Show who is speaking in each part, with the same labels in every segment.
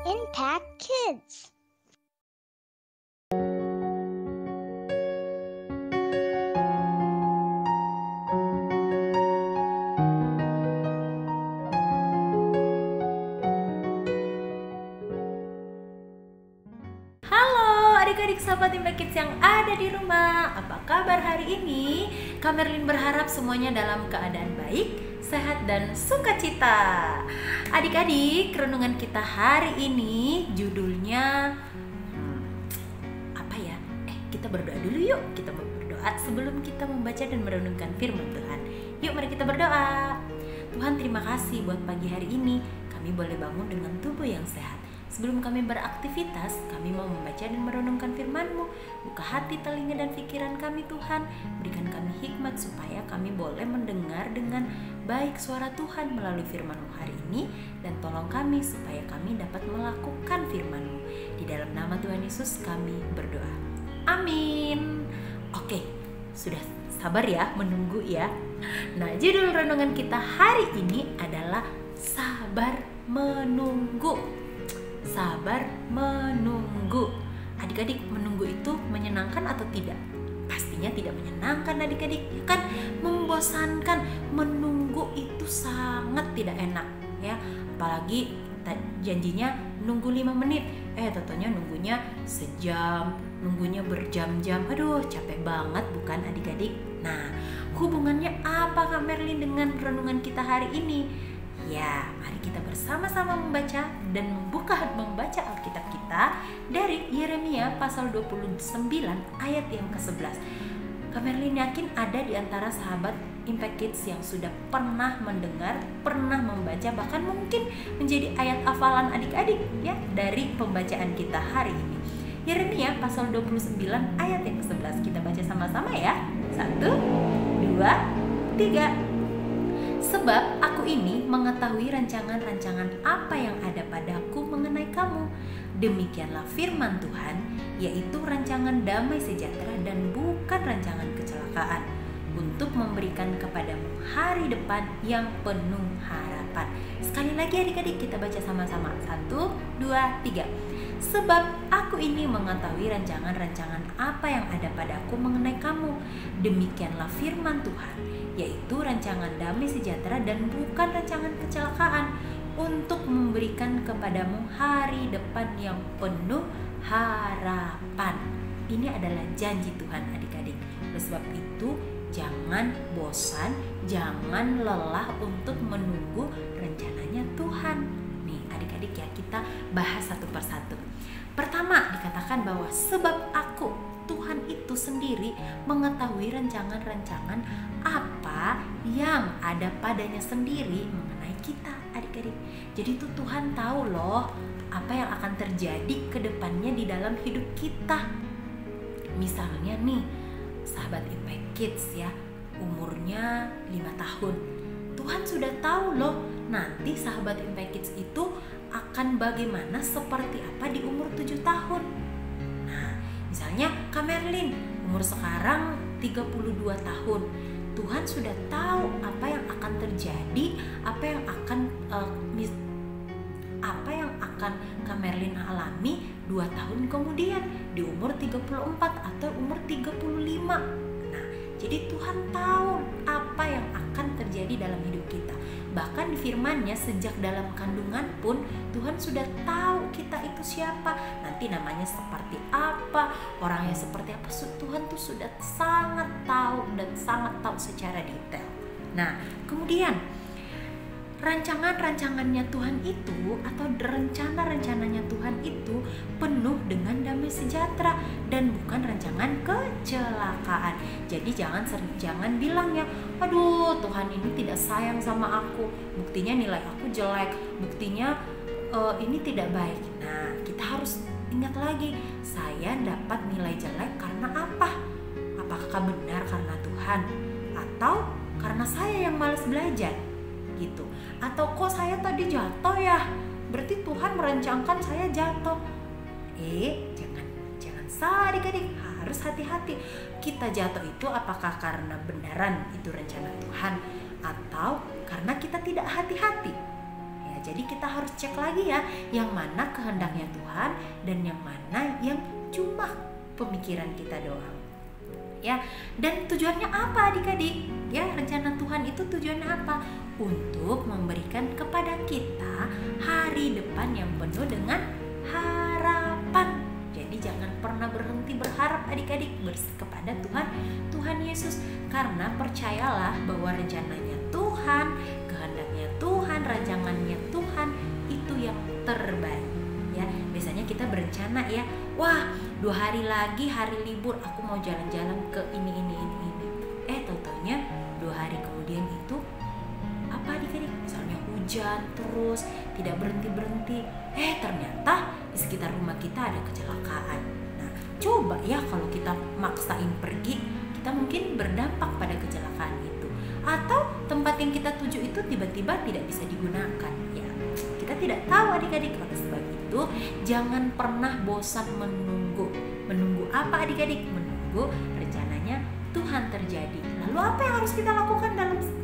Speaker 1: Impact Kids.
Speaker 2: Adik-adik sahabat Impact Kids yang ada di rumah, apa kabar hari ini? Kak Merlin berharap semuanya dalam keadaan baik, sehat dan sukacita. Adik-adik, renungan kita hari ini judulnya apa ya? Kita berdoa dulu yuk. Kita berdoa sebelum kita membaca dan merenungkan firman Tuhan. Yuk mari kita berdoa. Tuhan, terima kasih buat pagi hari ini. Kami boleh bangun dengan tubuh yang sehat. Sebelum kami beraktivitas, kami mau membaca dan merenungkan firman-Mu. Buka hati, telinga, dan pikiran kami Tuhan. Berikan kami hikmat supaya kami boleh mendengar dengan baik suara Tuhan melalui firman-Mu hari ini. Dan tolong kami supaya kami dapat melakukan firman-Mu. Di dalam nama Tuhan Yesus kami berdoa. Amin. Oke, sudah sabar ya menunggu ya. Nah, judul renungan kita hari ini adalah sabar menunggu. Sabar menunggu. Adik-adik, menunggu itu menyenangkan atau tidak? Pastinya tidak menyenangkan adik-adik, ya kan? Membosankan. Menunggu itu sangat tidak enak ya. Apalagi janjinya nunggu 5 menit, tentunya nunggunya sejam, nunggunya berjam-jam. Aduh, capek banget bukan adik-adik? Nah, hubungannya apa Kak Merlin dengan renungan kita hari ini? Ya, mari kita bersama-sama membaca dan membuka Alkitab kita dari Yeremia pasal 29 ayat yang ke-11. Kak Merlin yakin ada di antara sahabat Impact Kids yang sudah pernah mendengar, pernah membaca, bahkan mungkin menjadi ayat hafalan adik-adik ya dari pembacaan kita hari ini. Yeremia pasal 29 ayat yang ke-11. Kita baca sama-sama ya. 1, 2, 3. Sebab aku ini mengetahui rancangan-rancangan apa yang ada padaku mengenai kamu. Demikianlah firman Tuhan, yaitu rancangan damai sejahtera dan bukan rancangan kecelakaan, untuk memberikan kepadamu hari depan yang penuh harapan. Sekali lagi adik-adik, kita baca sama-sama. 1, 2, 3. Sebab aku ini mengetahui rancangan-rancangan apa yang ada padaku mengenai kamu. Demikianlah firman Tuhan, yaitu rancangan damai sejahtera dan bukan rancangan kecelakaan, untuk memberikan kepadamu hari depan yang penuh harapan. Ini adalah janji Tuhan adik-adik. Oleh sebab itu, jangan bosan, jangan lelah untuk menunggu rencananya Tuhan. Nih adik-adik ya, kita bahas satu persatu. Pertama, dikatakan bahwa sebab aku, Tuhan itu sendiri mengetahui rancangan-rancangan apa yang ada padanya sendiri mengenai kita adik-adik. Jadi itu Tuhan tahu loh apa yang akan terjadi ke depannya di dalam hidup kita. Misalnya nih, sahabat Impact Kids ya, umurnya 5 tahun. Tuhan sudah tahu loh nanti sahabat Impact Kids itu akan bagaimana, seperti apa di umur 7 tahun. Nah, misalnya Kak Merlin umur sekarang 32 tahun. Tuhan sudah tahu apa yang akan terjadi, apa yang akan Kak Merlin alami 2 tahun kemudian di umur 34 atau umur 35. Nah, jadi Tuhan tahu apa yang akan terjadi dalam hidup kita. Bahkan di firman-Nya sejak dalam kandungan pun Tuhan sudah tahu kita itu siapa, nanti namanya seperti apa, orangnya seperti apa. Tuhan tuh sudah sangat tahu dan sangat tahu secara detail. Nah, kemudian rancangan-rancangannya Tuhan itu, atau rencana-rencananya Tuhan itu penuh dengan damai sejahtera dan bukan rancangan kecelakaan. Jadi jangan bilang ya, aduh Tuhan ini tidak sayang sama aku, buktinya nilai aku jelek, buktinya ini tidak baik. Nah, kita harus ingat lagi, saya dapat nilai jelek karena apa? Apakah benar karena Tuhan atau karena saya yang malas belajar? Gitu. Atau kok saya tadi jatuh ya, berarti Tuhan merancangkan saya jatuh. Jangan salah adik-adik, harus hati-hati. Kita jatuh itu apakah karena benaran itu rencana Tuhan atau karena kita tidak hati-hati? Ya, Jadi kita harus cek lagi ya, yang mana kehendaknya Tuhan dan yang mana yang cuma pemikiran kita doang. Ya, dan tujuannya apa adik-adik? Ya, rencana Tuhan itu tujuannya apa? Untuk memberikan kepada kita hari depan yang penuh dengan harapan. Jadi jangan pernah berhenti berharap adik-adik kepada Tuhan Yesus, karena percayalah bahwa rencananya Tuhan, kehendaknya Tuhan, rancangannya Tuhan itu yang terbaik. Ya, biasanya kita berencana ya, wah 2 hari lagi hari libur, aku mau jalan-jalan ke ini. Tahu-taunya 2 hari kemudian itu apa adik-adik? Misalnya hujan terus, tidak berhenti. Ternyata di sekitar rumah kita ada kecelakaan. Nah, coba ya kalau kita maksain pergi, kita mungkin berdampak pada kecelakaan itu. Atau tempat yang kita tuju itu tiba-tiba tidak bisa digunakan. Ya, kita tidak tahu adik-adik. Oleh sebab itu, jangan pernah bosan menunggu. Menunggu apa adik-adik? Menunggu rencananya Tuhan terjadi. Lalu apa yang harus kita lakukan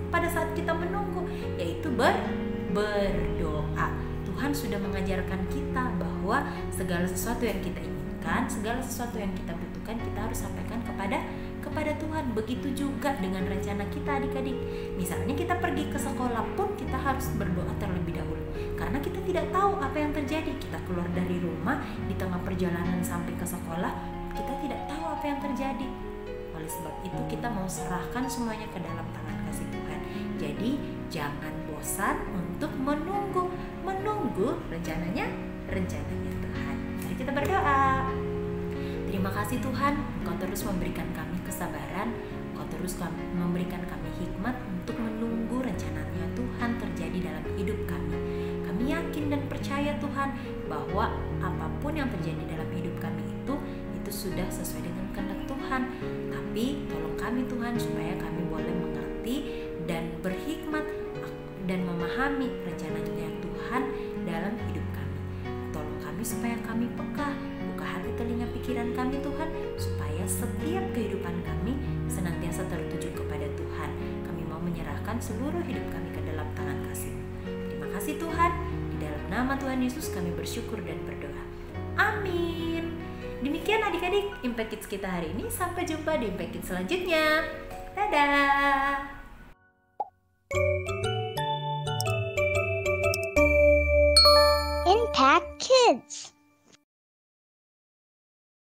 Speaker 2: pada saat kita menunggu? Yaitu berdoa. Tuhan sudah mengajarkan kita bahwa segala sesuatu yang kita inginkan, segala sesuatu yang kita butuhkan, kita harus sampaikan kepada Tuhan. Begitu juga dengan rencana kita adik-adik. Misalnya kita pergi ke sekolah pun kita harus berdoa terlebih dahulu, karena kita tidak tahu apa yang terjadi. Kita keluar dari rumah, di tengah perjalanan sampai ke sekolah, kita tidak tahu apa yang terjadi. Oleh sebab itu kita mau serahkan semuanya ke dalam tangan kasih Tuhan. Jadi jangan bosan untuk menunggu rencananya Tuhan. Mari kita berdoa. Terima kasih Tuhan, Engkau terus memberikan kami kesabaran, Engkau terus memberikan kami hikmat untuk menunggu rencananya Tuhan terjadi dalam hidup kami. Kami yakin dan percaya Tuhan bahwa apapun yang terjadi dalam hidup kami itu sudah sesuai dengan kehendak Tuhan. Tapi tolong kami Tuhan supaya kami boleh mengerti dan berhikmat dan memahami rencananya Tuhan dalam hidup kami. Tolong kami supaya kami peka, buka hati telinga pikiran kami Tuhan, supaya setiap kehidupan kami senantiasa tertuju kepada Tuhan. Kami mau menyerahkan seluruh hidup kami ke dalam tangan kasih. Terima kasih Tuhan, di dalam nama Tuhan Yesus kami bersyukur dan berdoa. Amin. Demikian adik-adik Impact Kids kita hari ini. Sampai jumpa di Impact Kids selanjutnya. Dadah.
Speaker 1: Impact Kids.